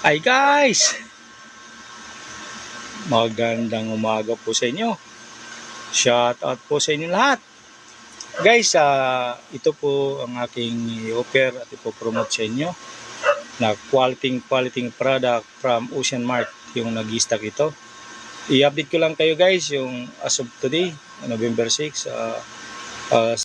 Hi guys! Magandang umaga po sa inyo. Shout out po sa inyo lahat. Guys, ito po ang aking i-offer at ipopromote sa inyo na quality product from Ocean Mart, yung nag-stock ito. I-update ko lang kayo guys yung as of today, November 6,